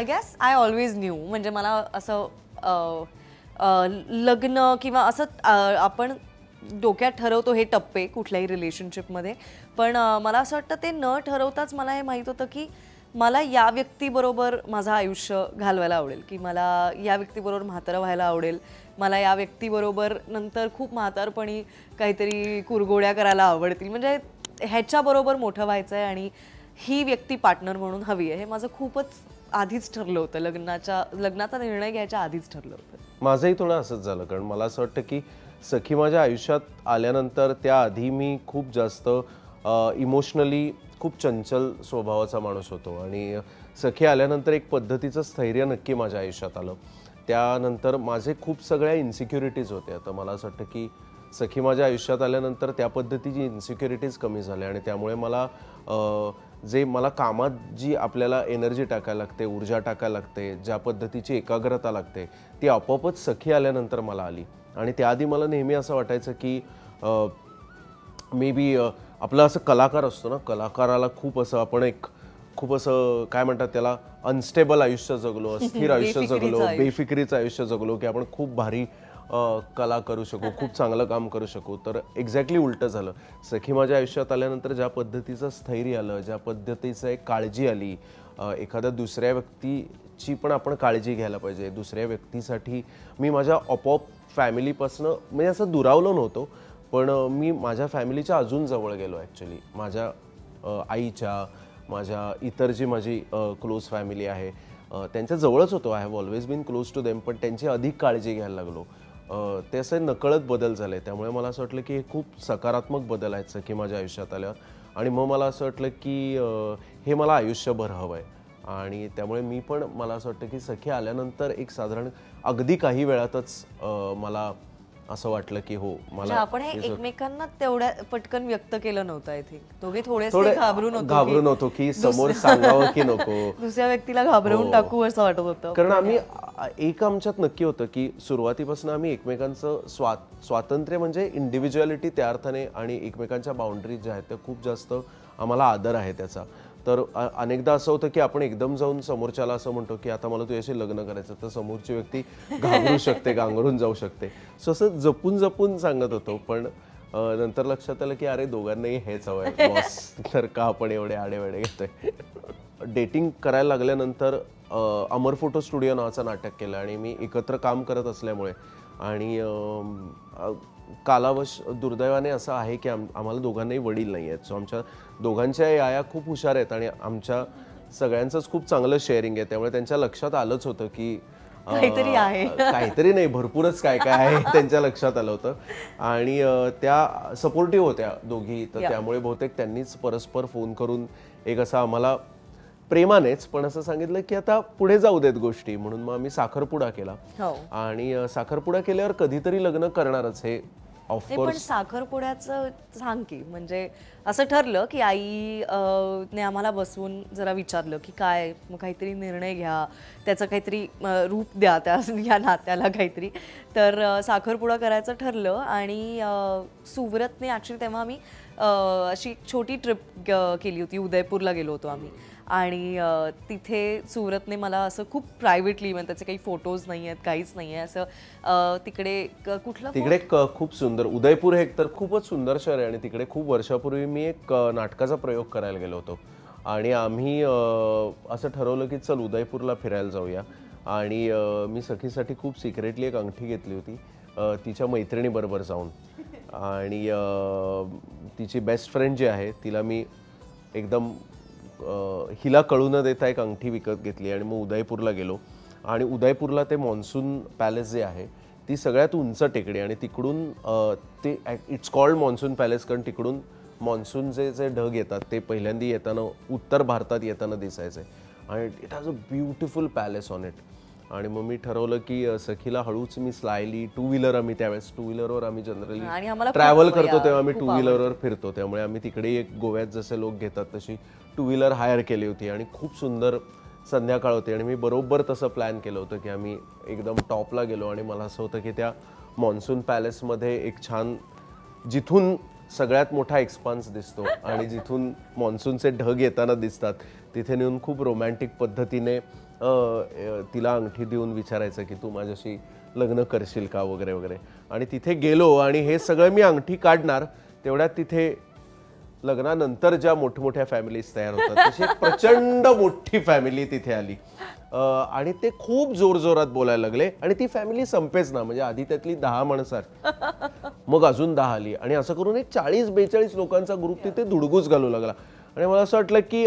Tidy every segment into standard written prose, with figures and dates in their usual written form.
I guess I always knew. म्हणजे मला असं लग्न किंवा असं आपण डोक्यात ठरवतो हे टप्पे कुठल्याही रिलेशनशिपमध्ये, पण मला असं वाटतं ते न ठरवताच मला हे माहीत होतं की मला या व्यक्तीबरोबर माझं आयुष्य घालवायला आवडेल, की मला या व्यक्तीबरोबर म्हातारं व्हायला आवडेल, मला या व्यक्तीबरोबर नंतर खूप म्हातारपणी काहीतरी कुरघोड्या करायला आवडतील. म्हणजे ह्याच्याबरोबर मोठं व्हायचं आहे आणि ही व्यक्ती पार्टनर म्हणून हवी आहे, हे माझं खूपच आधीच ठरलं होतं. लग्नाचा निर्णय घ्यायच्या आधीच ठरलं होतं. माझंही थोडं असंच झालं, कारण मला असं वाटतं की सखी माझ्या आयुष्यात आल्यानंतर त्याआधी मी खूप जास्त इमोशनली खूप चंचल स्वभावाचा माणूस होतो आणि सखी आल्यानंतर एक पद्धतीचं स्थैर्य नक्की माझ्या आयुष्यात आलं. त्यानंतर माझे खूप सगळ्या इन्सिक्युरिटीज होत्या. तर मला असं वाटतं की सखी माझ्या आयुष्यात आल्यानंतर त्या पद्धतीची इन्सिक्युरिटीज कमी झाल्या आणि त्यामुळे मला जे मला कामात जी आपल्याला एनर्जी टाकायला लागते, ऊर्जा टाकायला लागते, ज्या पद्धतीची एकाग्रता लागते, ती आपोआपच सखी आल्यानंतर मला आली. आणि त्याआधी मला नेहमी असं वाटायचं की मे बी आपला असं कलाकार असतो ना, कलाकाराला खूप असं आपण एक खूप असं काय म्हणतात त्याला अनस्टेबल आयुष्य जगलो, अस्थिर आयुष्य जगलो, बेफिक्रीचं आयुष्य जगलो की आपण खूप भारी कला करू शकू, खूप चांगलं काम करू शकू. तर एक्झॅक्टली उलटं झालं. सखी माझ्या आयुष्यात आल्यानंतर ज्या पद्धतीचं स्थैर्य आलं, ज्या पद्धतीचं एक काळजी आली, एखाद्या दुसऱ्या व्यक्तीची पण आपण काळजी घ्यायला पाहिजे. दुसऱ्या व्यक्तीसाठी मी माझ्या आपोआप फॅमिलीपासनं म्हणजे असं दुरावलो नव्हतो, पण मी माझ्या फॅमिलीच्या अजून जवळ गेलो. ॲक्च्युली माझ्या आईच्या, माझ्या इतर जी माझी क्लोज फॅमिली आहे त्यांच्या जवळच होतो. I have always been close to them, पण त्यांची अधिक काळजी घ्यायला लागलो. ते असे नकळत बदल झाले. त्यामुळे मला असं वाटलं की हे खूप सकारात्मक बदल आहेत सखी माझ्या आयुष्यात आल्या. आणि मग मला असं वाटलं की हे मला आयुष्यभर हवं आहे. आणि त्यामुळे मी पण मला असं वाटतं की सखी आल्यानंतर एक साधारण अगदी काही वेळातच मला असं वाटलं की हो मला आपण हे एकमेकांना तेवढ्या पटकन व्यक्त केलं नव्हतं. आय थिंक दोघे थोडेसे घाबरून होतो की समोर सांगावं की नको, दुसऱ्या व्यक्तीला घाबरवून टाकू असं वाटत होतं. कारण आम्ही एक आमच्यात नक्की होतं की सुरुवातीपासून आम्ही एकमेकांचं स्वातंत्र्य म्हणजे इंडिव्हिज्युअलिटी त्या अर्थाने आणि एकमेकांच्या बाउंड्रीज ज्या आहेत त्या खूप जास्त आम्हाला आदर आहे त्याचा. तर अनेकदा असं होतं की आपण एकदम जाऊन समोरच्याला असं म्हणतो की आता मला तुझ्याशी लग्न करायचं, तर समोरची व्यक्ती घाबरू शकते, गांगरून जाऊ शकते. सो असं जपून जपून सांगत होतो. पण नंतर लक्षात आलं की अरे दोघांनाही हेच हवं आहे बॉस, तर का आपण एवढे आडेवेडे घेतोय. डेटिंग करायला लागल्यानंतर अमर फोटो स्टुडिओ नावाचं नाटक केलं आणि मी एकत्र काम करत असल्यामुळे आणि कालावश दुर्दैवाने असं आहे की आम्हाला दोघांनाही वडील नाही आहेत. सो आमच्या दोघांच्या आया खूप हुशार आहेत आणि आमच्या सगळ्यांचंच खूप चांगलं शेअरिंग आहे. त्यामुळे त्यांच्या लक्षात आलंच होतं की काहीतरी आहे, काहीतरी नाही भरपूरच काय काय आहे त्यांच्या लक्षात आलं होतं. आणि त्या सपोर्टिव्ह होत्या दोघी. तर त्यामुळे बहुतेक त्यांनीच परस्पर फोन करून एक असं आम्हाला प्रेमानेच पण असं सांगितलं की आता पुढे जाऊ देत गोष्टी. म्हणून मग आम्ही साखरपुडा केला. आणि साखरपुडा केल्यावर कधीतरी लग्न करणारच हे ऑफकोर्स. पण साखरपुड्याचं सांग की, म्हणजे असं ठरलं की आई ने आम्हाला बसवून जरा विचारलं की काय मग काहीतरी निर्णय घ्या, त्याचं काहीतरी रूप द्या त्या या नात्याला काहीतरी. तर साखरपुडा करायचं ठरलं आणि सुव्रतने ॲक्च्युली तेव्हा आम्ही अशी छोटी ट्रिप केली होती, उदयपूरला गेलो होतो आम्ही. आणि तिथे सुव्रतने मला असं खूप प्रायव्हेटली, म्हणजे त्याचे काही फोटोज नाही आहेत, काहीच नाही आहे असं. तिकडे खूप सुंदर उदयपूर हे तर खूपच सुंदर शहर आहे. आणि तिकडे खूप वर्षापूर्वी मी एक नाटकाचा प्रयोग करायला गेलो होतो आणि आम्ही असं ठरवलं की चल उदयपूरला फिरायला जाऊया. आणि मी सखीसाठी खूप सिक्रेटली एक अंगठी घेतली होती तिच्या मैत्रिणीबरोबर जाऊन. आणि तिची बेस्ट फ्रेंड जी आहे तिला मी एकदम हिला कळू न देता एक अंगठी विकत घेतली आणि मग उदयपूरला गेलो. आणि उदयपूरला ते मॉन्सून पॅलेस जे आहे ती सगळ्यात उंच टेकडी आणि तिकडून ते इट्स कॉल्ड मॉन्सून पॅलेस कारण तिकडून मॉन्सूनचे जे ढग येतात ते पहिल्यांदा येताना उत्तर भारतात येताना दिसायचे. आणि it has a beautiful palace on it. आणि मग मी ठरवलं की सखीला हळूच मी स्लायली टू व्हीलर, आम्ही त्यावेळेस टू व्हीलरवर आम्ही जनरली ट्रॅव्हल करतो तेव्हा आम्ही टू व्हीलरवर फिरतो. त्यामुळे आम्ही तिकडे एक गोव्यात जसे लोक घेतात तशी टू व्हीलर हायर केली होती आणि खूप सुंदर संध्याकाळ होती. आणि मी बरोबर तसं प्लॅन केलं होतं की आम्ही एकदम टॉपला गेलो आणि मला असं होतं की त्या मॉन्सून पॅलेसमध्ये एक छान जिथून सगळ्यात मोठा एक्सपान्स दिसतो आणि जिथून मॉन्सूनचे ढग येताना दिसतात तिथे नेऊन खूप रोमॅन्टिक पद्धतीने तिला अंगठी देऊन विचारायचं की तू माझ्याशी लग्न करशील का वगैरे वगैरे. आणि तिथे गेलो आणि हे सगळं मी अंगठी काढणार तेवढ्यात तिथे लग्नानंतर ज्या मोठमोठ्या फॅमिलीज तयार होतात तशी एक प्रचंड मोठी फॅमिली तिथे आली आणि ते खूप जोरजोरात बोलायला लागले आणि ती फॅमिली संपेच ना. म्हणजे आधी त्यातली 10 माणसं मग अजून 10 आली आणि असं करून एक 40-42 लोकांचा ग्रुप तिथे धुडगूस घालू लागला. आणि मला असं वाटलं की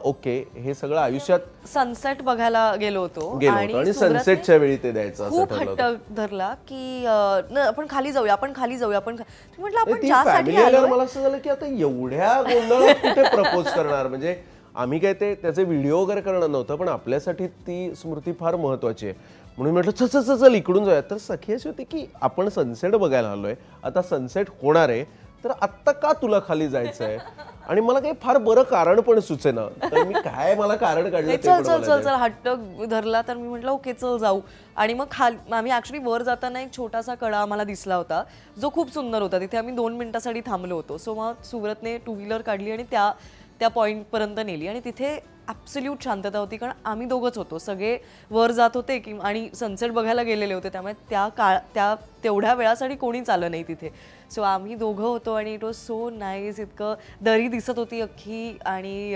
ओके हे सगळं आयुष्यात सनसेट बघायला गेलो होतो आणि सनसेटच्या वेळी ते द्यायचं असं खूप हट्ट धरला की आपण खाली जाऊया आपण म्हटलं आपण ज्यासाठी आलोय. मला असं झालं की आता एवढ्या गोंधळात कुठे प्रपोज करणार. म्हणजे आम्ही काय ते त्याचे व्हिडिओ वगैरे करणं नव्हतं पण आपल्यासाठी ती स्मृती फार महत्वाची आहे म्हणून म्हटलं चल चल इकडून जाऊया. तर सखी अशी होती की आपण सनसेट बघायला आलोय आता सनसेट होणार आहे तर आत्ता का तुला खाली जायचंय. आणि मला काही फार बरं कारण पण सुचेना तर मी काय मला कारण काढलं चल चल चल चल हट्ट धरला. तर मी म्हटलं ओके चल जाऊ. आणि मग आम्ही ऍक्च्युली वर जाताना एक छोटासा कडा आम्हाला दिसला होता जो खूप सुंदर होता. तिथे आम्ही 2 मिनिटांसाठी थांबलो होतो. सो मग सुव्रतने 2 व्हीलर काढली आणि त्या पॉइंट पर्यंत नेली आणि तिथे ॲब्सोल्यूट शांतता होती कारण आम्ही दोघंच होतो. सगळे वर जात होते की आणि सनसेट बघायला गेलेले होते त्यामुळे तेवढ्या वेळासाठी कोणीच आलं नाही तिथे. सो आम्ही दोघं होतो आणि इट वॉज सो नाईस. इतकं दरी दिसत होती अख्खी आणि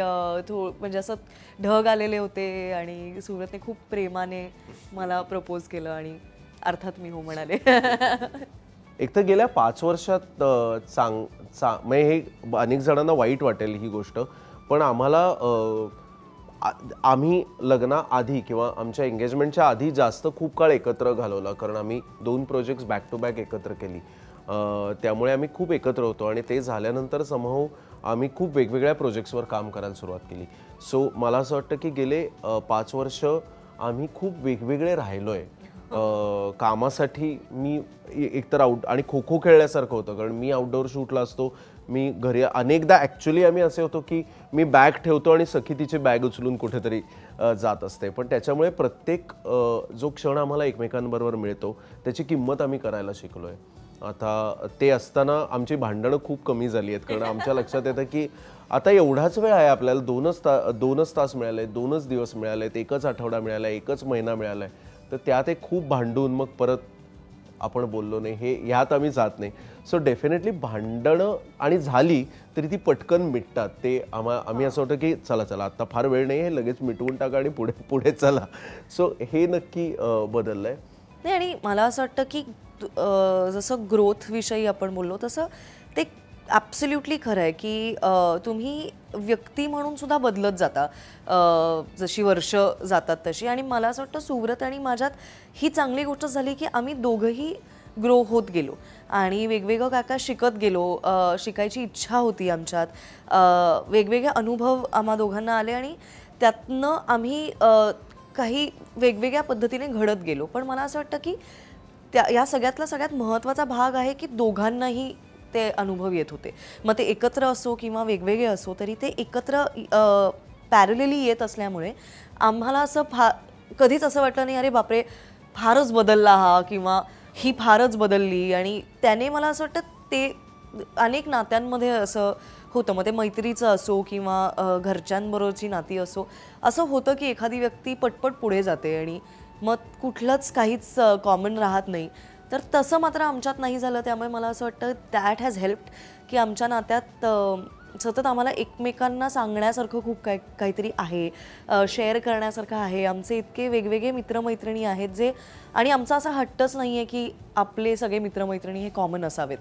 म्हणजे असं ढग आलेले होते आणि सुव्रतने खूप प्रेमाने मला प्रपोज केलं आणि अर्थात मी हो म्हणाले. एक तर गेल्या 5 वर्षात म्हणजे हे अनेक जणांना वाईट वाटेल ही गोष्ट पण आम्ही लग्नाआधी किंवा आमच्या एंगेजमेंटच्या आधी जास्त खूप काळ एकत्र घालवला कारण आम्ही 2 प्रोजेक्ट्स बॅक टू बॅक एकत्र केली. त्यामुळे आम्ही खूप एकत्र होतो आणि ते झाल्यानंतर समूह आम्ही खूप वेगवेगळ्या प्रोजेक्ट्सवर काम करायला सुरुवात केली. सो मला असं वाटतं की गेले 5 वर्ष आम्ही खूप वेगवेगळे राहिलोय. कामासाठी मी एकतर आणि खो खो खेळल्यासारखं होतं कारण मी आउटडोअर शूटला असतो. मी घरी अनेकदा ॲक्च्युली आम्ही असे होतो की मी बॅग ठेवतो आणि सखी तिची बॅग उचलून कुठेतरी जात असते. पण त्याच्यामुळे प्रत्येक जो क्षण आम्हाला एकमेकांबरोबर मिळतो त्याची किंमत आम्ही करायला शिकलोय. आता ते असताना आमची भांडणं खूप कमी झाली आहेत कारण आमच्या लक्षात येतं की आता एवढाच वेळ आहे आपल्याला 2च तास मिळाले 2च दिवस मिळालेत 1च आठवडा मिळाला 1च महिना मिळालाय तर त्यात एक खूप भांडून मग परत आपण बोललो नाही हे ह्यात आम्ही जात नाही. सो डेफिनेटली भांडणं आणि झाली तरी ती पटकन मिटतात. ते आम्ही असं होतं की चला चला आता फार वेळ नाही आहे लगेच मिटवून टाका आणि पुढे पुढे चला. सो हे नक्की बदललंय. नाही आणि मला असं वाटतं की जसं ग्रोथ विषयी आपण बोललो तसं ते ॲब्सोल्युटली खरं आहे की तुम्ही व्यक्ती म्हणून सुद्धा बदलत जाता जशी वर्ष जातात तशी. आणि मला असं वाटतं सुव्रत आणि माझ्यात ही चांगली गोष्ट झाली की आम्ही दोघंही ग्रो होत गेलो आणि वेगवेगळं काय काय शिकत गेलो. शिकायची इच्छा होती आमच्यात. वेगवेगळे अनुभव आम्हा दोघांना आले आणि त्यातनं आम्ही काही वेगवेगळ्या पद्धतीने घडत गेलो. पण मला असं वाटतं की या सगळ्यात महत्त्वाचा भाग आहे की दोघांनाही ते अनुभव येत होते. मग ते एकत्र असो किंवा वेगवेगळे असो तरी ते एकत्र पॅरलली येत असल्यामुळे आम्हाला असं कधीच असं वाटलं नाही अरे बापरे फारच बदलला हा किंवा ही फारच बदलली. आणि त्याने मला असं वाटतं ते अनेक नात्यांमध्ये असं होतं. मग ते मैत्रीचं असो किंवा घरच्यांबरोबरची नाती असो असं होतं की एखादी व्यक्ती पटपट पुढे जाते आणि मग कुठलंच काहीच कॉमन राहत नाही. तर तसं मात्र आमच्यात नाही झालं. त्यामुळे मला असं वाटतं दॅट हॅज हेल्प्ड की आमच्या नात्यात सतत आम्हाला एकमेकांना सांगण्यासारखं खूप काहीतरी आहे शेअर करण्यासारखं आहे. आमचे इतके वेगवेगळे मित्रमैत्रिणी आहेत जे आणि आमचा असा हट्टच नाही आहे की आपले सगळे मित्रमैत्रिणी हे कॉमन असावेत.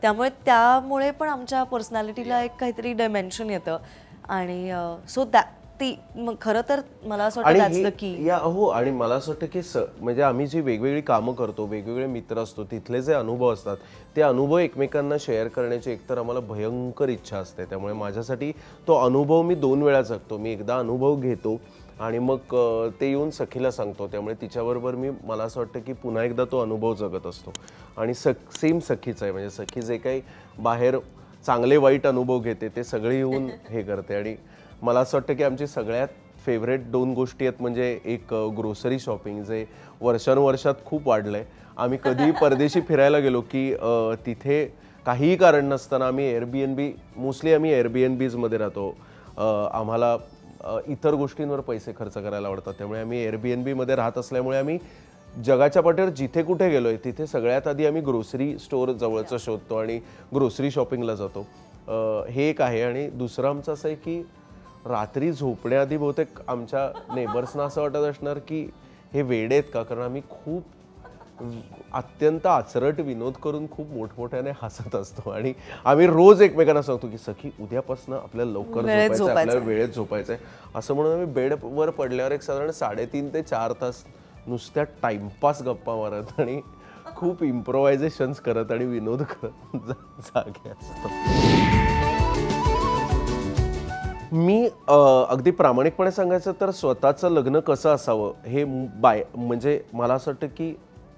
त्यामुळे पण आमच्या पर्सनॅलिटीला एक काहीतरी डायमेन्शन येतं आणि सो मग खरं तर मला असं वाटतं की हो. आणि मला असं वाटतं की म्हणजे आम्ही जी वेगवेगळी कामं करतो वेगवेगळे मित्र असतो तिथले जे अनुभव असतात ते अनुभव एकमेकांना शेअर करण्याची एकतर आम्हाला भयंकर इच्छा असते. त्यामुळे माझ्यासाठी तो अनुभव मी 2 वेळा जगतो. मी एकदा अनुभव घेतो आणि मग ते येऊन सखीला सांगतो. त्यामुळे तिच्याबरोबर मला असं वाटतं की पुन्हा एकदा तो अनुभव जगत असतो. आणि सेम सखीचं आहे. म्हणजे सखी जे काही बाहेर चांगले वाईट अनुभव घेते ते सगळे येऊन हे करते. आणि मला असं वाटतं की आमची सगळ्यात फेवरेट 2 गोष्टी आहेत. म्हणजे एक ग्रोसरी शॉपिंग जे वर्षानुवर्षात खूप वाढलं आहे. आम्ही कधी परदेशी फिरायला गेलो की तिथे काहीही कारण नसताना आम्ही मोस्टली आम्ही एअरबीएनबीजमध्ये राहतो. आम्हाला इतर गोष्टींवर पैसे खर्च करायला आवडतात. त्यामुळे आम्ही एअरबीएनबीमध्ये राहत असल्यामुळे आम्ही जगाच्या पाठीवर जिथे कुठे गेलोय तिथे सगळ्यात आधी आम्ही ग्रोसरी स्टोअर जवळचं शोधतो आणि ग्रोसरी शॉपिंगला जातो. हे एक आहे. आणि दुसरं आमचं असं आहे की रात्री झोपण्याआधी बहुतेक आमच्या नेबर्सना असं वाटत असणार की हे वेडे आहेत का, कारण आम्ही खूप अत्यंत आचरट विनोद करून खूप मोठमोठ्याने हसत असतो. आणि आम्ही रोज एकमेकांना सांगतो की सखी उद्यापासून आपल्याला लवकर झोपायचं, आपल्याला वेळेत झोपायचंय असं म्हणून आम्ही बेडवर पडल्यावर एक साधारण 3.5 ते 4 तास नुसत्या टाइमपास गप्पा मारत आणि खूप इम्प्रोव्हायझेशन्स करत आणि विनोद करत जागे असतो. मी अगदी प्रामाणिकपणे सांगायचं तर स्वतःचं लग्न कसं असावं हे म्हणजे मला असं वाटतं की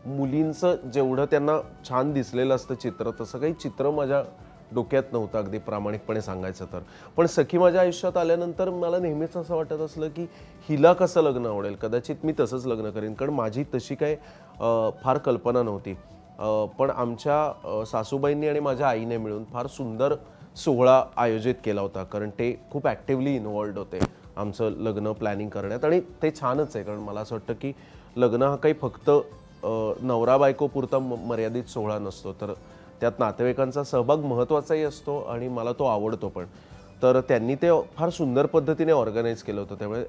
मुलींचं जेवढं त्यांना छान दिसलेलं असतं चित्र, तसं काही चित्र माझ्या डोक्यात नव्हतं अगदी प्रामाणिकपणे सांगायचं तर. पण सखी माझ्या आयुष्यात आल्यानंतर मला नेहमीच असं वाटत असलं की हिला कसं लग्न आवडेल, कदाचित मी तसंच लग्न करेन, कारण माझी तशी काय फार कल्पना नव्हती. पण आमच्या सासूबाईंनी आणि माझ्या आईने मिळून फार सुंदर सोहळा आयोजित केला होता, कारण ते खूप ॲक्टिव्हली इन्व्हॉल्ड होते आमचं लग्न प्लॅनिंग करण्यात. आणि ते छानच आहे, कारण मला असं वाटतं की लग्न हा काही फक्त नवरा बायको पुरता मर्यादित सोहळा नसतो, तर त्यात नातेवाईकांचा सहभाग महत्त्वाचाही असतो आणि मला तो आवडतो पण. तर त्यांनी ते फार सुंदर पद्धतीने ऑर्गनाईज केलं होतं. त्यामुळे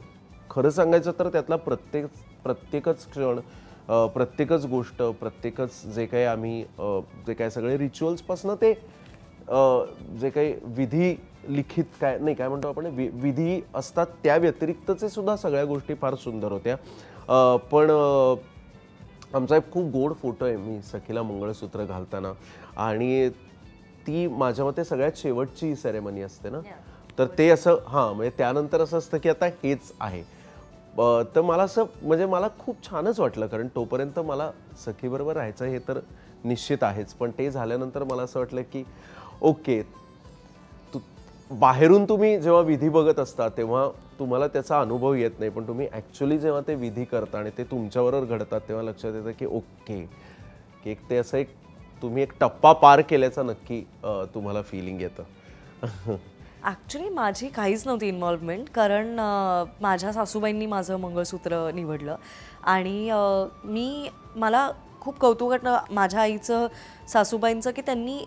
खरं सांगायचं तर त्यातला प्रत्येकच क्षण, प्रत्येकच गोष्ट, प्रत्येकच जे काही आम्ही जे काही सगळे रिच्युअल्सपासनं ते जे काही विधी लिखित काय नाही काय म्हणतो आपण विधी असतात त्या व्यतिरिक्तचे सुद्धा सगळ्या गोष्टी फार सुंदर होत्या. पण आमचा एक खूप गोड फोटो आहे मी सखीला मंगळसूत्र घालताना, आणि ती माझ्या मते सगळ्यात शेवटची सेरेमनी असते ना, तर ते असं म्हणजे त्यानंतर असं असतं की आता हेच आहे. तर मला असं म्हणजे मला खूप छानच वाटलं, कारण तोपर्यंत मला सखीबरोबर राहायचं हे तर निश्चित आहेच, पण ते झाल्यानंतर मला असं वाटलं की ओके, बाहेरून तुम्ही जेव्हा विधी बघत असता तेव्हा तुम्हाला त्याचा अनुभव येत नाही, पण तुम्ही ॲक्च्युली जेव्हा ते विधी करता आणि ते तुमच्याबरोबर घडतात तेव्हा लक्षात येतं की ओके, की एक ते असं तुम्ही एक टप्पा पार केल्याचा नक्की तुम्हाला फिलिंग येतं. ॲक्च्युली माझी काहीच नव्हती इन्व्हॉल्वमेंट, कारण माझ्या सासूबाईंनी माझं मंगळसूत्र निवडलं. आणि मला खूप कौतुक वाटलं माझ्या आईचं, सासूबाईंचं, की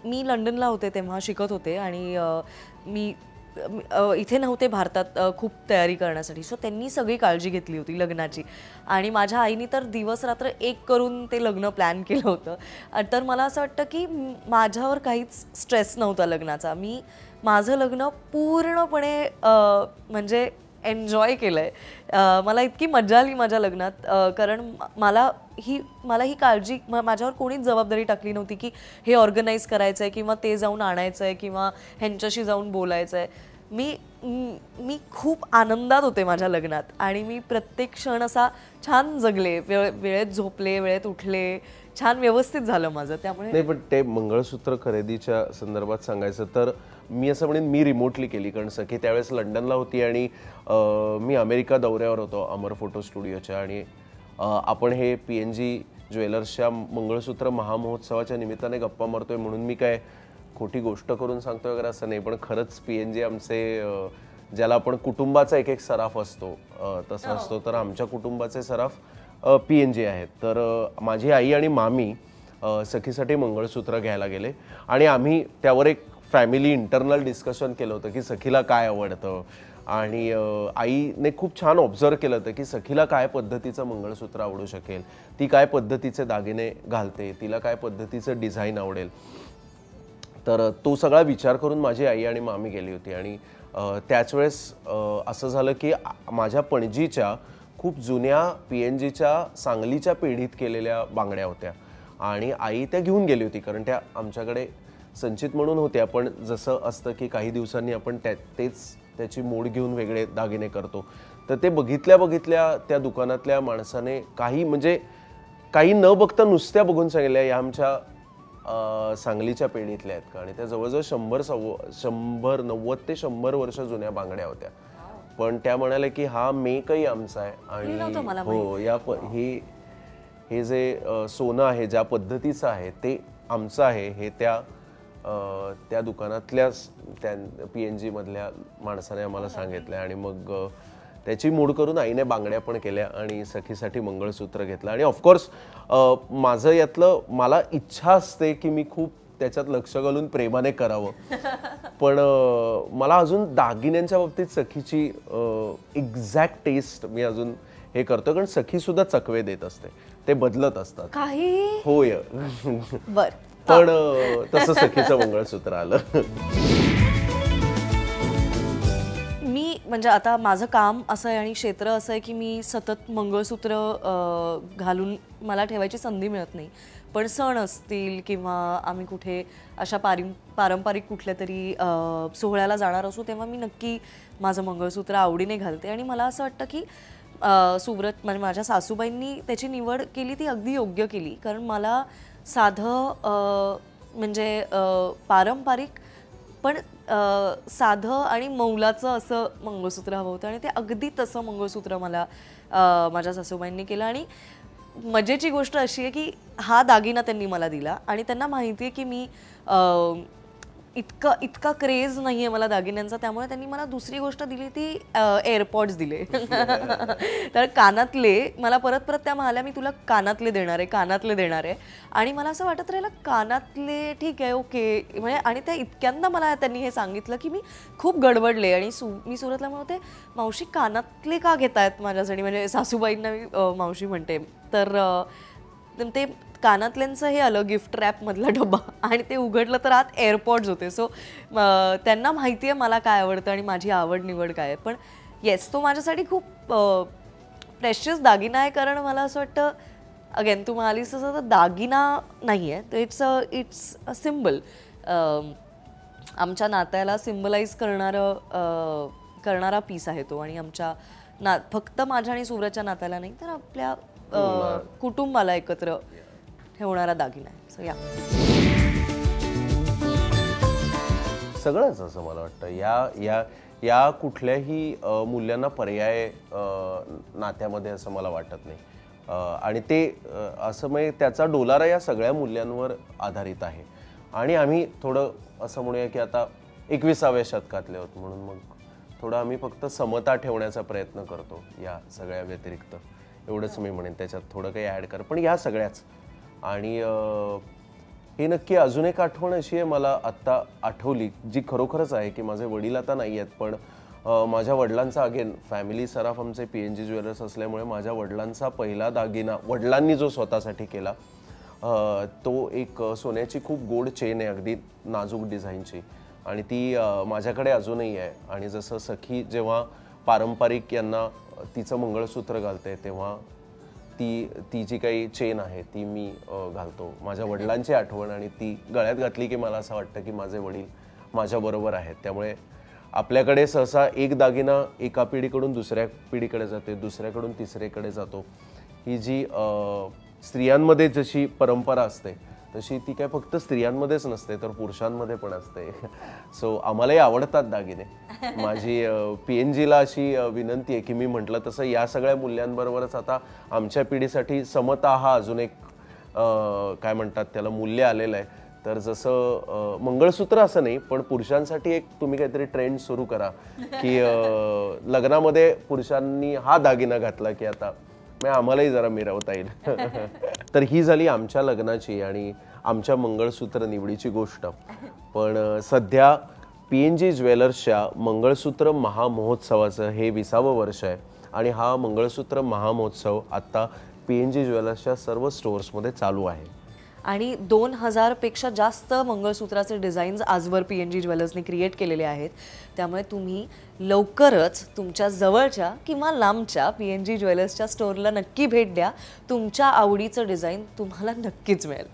मी लंडनला होते तेव्हा, शिकत होते, आणि मी इथे नव्हते भारतात खूप तयारी करण्यासाठी. सो त्यांनी सगळी काळजी घेतली होती लग्नाची, आणि माझ्या आईने तर दिवस रात्र एक करून ते लग्न प्लॅन केलं होतं. तर मला असं वाटतं की माझ्यावर काहीच स्ट्रेस नव्हता लग्नाचा. मी माझं लग्न पूर्णपणे म्हणजे एन्जॉय केलं आहे. मला इतकी मजा आली माझ्या लग्नात, कारण मला ही काळजी, माझ्यावर कोणीच जबाबदारी टाकली नव्हती की हे ऑर्गनाईज करायचं आहे किंवा ते जाऊन आणायचं आहे किंवा ह्यांच्याशी जाऊन बोलायचं आहे. मी खूप आनंदात होते माझ्या लग्नात, आणि मी प्रत्येक क्षण असा छान जगले, वेळेत झोपले, वेळेत उठले, छान व्यवस्थित झालं माझं. त्यामुळे नाही, पण ते मंगळसूत्र खरेदीच्या संदर्भात सांगायचं तर मी असं म्हणेन मी रिमोटली केली, कारण सखी त्यावेळेस लंडनला होती आणि मी अमेरिका दौऱ्यावर होतो अमर फोटो स्टुडिओच्या, आणि आपण हे PNG ज्वेलर्सच्या मंगळसूत्र महामहोत्सवाच्या निमित्ताने गप्पा मारतोय म्हणून मी काय खोटी गोष्ट करून सांगतोय वगैरे असं नाही, पण खरंच PNG आमचे ज्याला आपण कुटुंबाचा एक सराफ असतो तसा असतो, तर आमच्या कुटुंबाचे सराफ PNG आहेत. तर माझी आई आणि मामी सखीसाठी मंगळसूत्र घ्यायला गेले, आणि आम्ही त्यावर एक फॅमिली इंटरनल डिस्कशन केलं होतं की सखीला काय आवडतं, आणि आईने खूप छान ऑब्झर्व केलं होतं की सखीला काय पद्धतीचं मंगळसूत्र आवडू शकेल, ती काय पद्धतीचे दागिने घालते, तिला काय पद्धतीचं डिझाईन आवडेल. तर तो सगळा विचार करून माझी आई आणि मामी गेली होती, आणि त्याच वेळेस असं झालं की माझ्या पणजीच्या खूप जुन्या PNGच्या सांगलीच्या पेढीत केलेल्या बांगड्या होत्या, आणि आई त्या घेऊन गेली होती, कारण त्या आमच्याकडे संचित म्हणून होत्या. पण जसं असतं की काही दिवसांनी आपण त्याची मोड घेऊन वेगळे दागिने करतो, तर ते बघितल्या त्या दुकानातल्या माणसाने काही न बघता नुसत्या बघून सांगितल्या या आमच्या सांगलीच्या पेढीतल्या आहेत का, आणि त्या जवळजवळ 90 ते 100 वर्ष जुन्या बांगड्या होत्या. पण त्या म्हणाल्या की हा मेकही आमचा आहे, आणि हो हे जे सोनं आहे ज्या पद्धतीचं आहे ते आमचं आहे, हे त्या दुकानातल्या PNG मधल्या माणसाने आम्हाला सांगितलं. आणि मग त्याची मूड करून आईने बांगड्या पण केल्या आणि सखीसाठी मंगळसूत्र घेतलं. आणि ऑफकोर्स माझं यातलं मला इच्छा असते की मी खूप त्याच्यात लक्ष घालून प्रेमाने करावं, पण मला अजून दागिन्यांच्या बाबतीत सखीची एक्झॅक्ट टेस्ट मी अजून हे करतो, कारण सखी सुद्धा चकवे देत असते, ते बदलत असतात काही. होय. बर. पण तसं सखीचं मंगळसूत्र आलं. मी म्हणजे आता माझं काम असं आहे आणि क्षेत्र असं आहे की मी सतत मंगळसूत्र घालून मला ठेवायची संधी मिळत नाही. पण सण असतील किंवा आम्ही कुठे अशा पारंपरिक कुठल्या तरी सोहळ्याला जाणार असू तेव्हा मी नक्की माझं मंगळसूत्र आवडीने घालते. आणि मला असं वाटतं की सुव्रत म्हणजे माझ्या सासूबाईंनी त्याची निवड केली ती अगदी योग्य केली, कारण मला साधं म्हणजे पारंपरिक पण साधं आणि मौलाचं असं मंगळसूत्र हवं होतं आणि ते अगदी तसं मंगळसूत्र मला माझ्या सासूबाईंनी केलं. आणि मजेची गोष्ट अशी आहे की हा दागिना त्यांनी मला दिला आणि त्यांना माहिती आहे की मी इतका क्रेज नाही आहे मला दागिन्यांचा, त्यामुळे त्यांनी मला दुसरी गोष्ट दिली ती एअरपॉड्स दिले. तर कानातले मला परत त्या म्हणाल्या मी तुला कानातले देणार आहे. आणि मला असं वाटत राहिलं कानातले ठीक आहे ओके म्हणजे, आणि त्या इतक्यांदा मला त्यांनी हे सांगितलं की मी खूप गडबडले आणि मी सुरतला म्हणते मावशी कानातले का घेत आहेत माझ्यासाठी, म्हणजे सासूबाईंना मी मावशी म्हणते. तर ते कानातल्यांचं हे आलं गिफ्ट रॅपमधला डबा आणि ते उघडलं तर आत एअरपॉड्स होते. सो त्यांना माहिती आहे मला काय आवडतं आणि माझी आवड निवड काय आहे. पण येस तो माझ्यासाठी खूप प्रेशियस दागिना आहे, कारण मला असं वाटतं अगेन तू म्हणालीस तसं तर दागिना नाही आहे, तर इट्स अ सिम्बल. आमच्या नात्याला सिम्बलाइज करणारा पीस आहे तो. आणि आमच्या फक्त माझ्या आणि सुव्रतच्या नात्याला नाही तर आपल्या कुटुंबाला एकत्र ठेवणारा दागिना आहे. सो या सगळंच असं मला वाटतं या कुठल्याही मूल्यांना पर्याय नात्यामध्ये असं मला वाटत नाही. आणि ते असं म्हणजे त्याचा डोलारा या सगळ्या मूल्यांवर आधारित आहे. आणि आम्ही थोडं असं म्हणूया की आता 21व्या शतकातले आहोत म्हणून मग थोडं आम्ही फक्त समता ठेवण्याचा प्रयत्न करतो या सगळ्या व्यतिरिक्त. एवढंच मी म्हणेन, त्याच्यात थोडं काही ॲड कर. पण या सगळ्याच आणि हे नक्की अजून एक आठवण अशी आहे मला आत्ता आठवली जी खरोखरच आहे की माझे वडील आता नाही आहेत, पण माझ्या वडिलांचा अगेन फॅमिली सराफ आमचे PNG ज्वेलर्स असल्यामुळे माझ्या वडिलांचा पहिला दागिना वडिलांनी जो स्वतःसाठी केला तो एक सोन्याची खूप गोड चेन आहे, अगदी नाजूक डिझाईनची, आणि ती माझ्याकडे अजूनही आहे. आणि जसं सखी जेव्हा पारंपरिक यांना तिचं मंगळसूत्र घालते तेव्हा ती जी काही चेन आहे ती मी घालतो. माझ्या वडिलांची आठवण आणि ती गळ्यात घातली की मला असं वाटतं की माझे वडील माझ्याबरोबर आहेत. त्यामुळे आपल्याकडे सहसा एक दागिना एका पिढीकडून दुसऱ्या पिढीकडे जाते, दुसऱ्याकडून तिसरीकडे जातो. ही जी स्त्रियांमध्ये जशी परंपरा असते तशी ती काय फक्त स्त्रियांमध्येच नसते तर पुरुषांमध्ये पण असते. सो आम्हालाही आवडतात दागिने. माझी PNGला अशी विनंती आहे की मी म्हटलं तसं या सगळ्या मूल्यांबरोबरच आता आमच्या पिढीसाठी समता हा अजून एक काय म्हणतात त्याला मूल्य आलेलं आहे. तर जसं मंगळसूत्र असं नाही पण पुरुषांसाठी एक तुम्ही काहीतरी ट्रेंड सुरू करा की लग्नामध्ये पुरुषांनी हा दागिना घातला की आता आम्हालाही जरा मिरवता येईल. तर ही झाली आमच्या लग्नाची आणि आमच्या मंगळसूत्र निवडीची गोष्ट. पण सध्या PNG ज्वेलर्सच्या मंगळसूत्र महामहोत्सवाचं हे 20वं वर्ष आहे आणि हा मंगळसूत्र महामहोत्सव आत्ता PNG ज्वेलर्सच्या सर्व स्टोअर्समध्ये चालू आहे. आणि 2000 पेक्षा जास्त मंगळसूत्राचे डिझाईन्स आजवर PNG ज्वेलर्सने क्रिएट केलेले आहेत. त्यामुळे तुम्ही लवकरच तुमच्या जवळच्या किंवा लांबच्या PNG ज्वेलर्सच्या स्टोअरला नक्की भेट द्या. तुमच्या आवडीचं डिझाईन तुम्हाला नक्कीच मिळेल.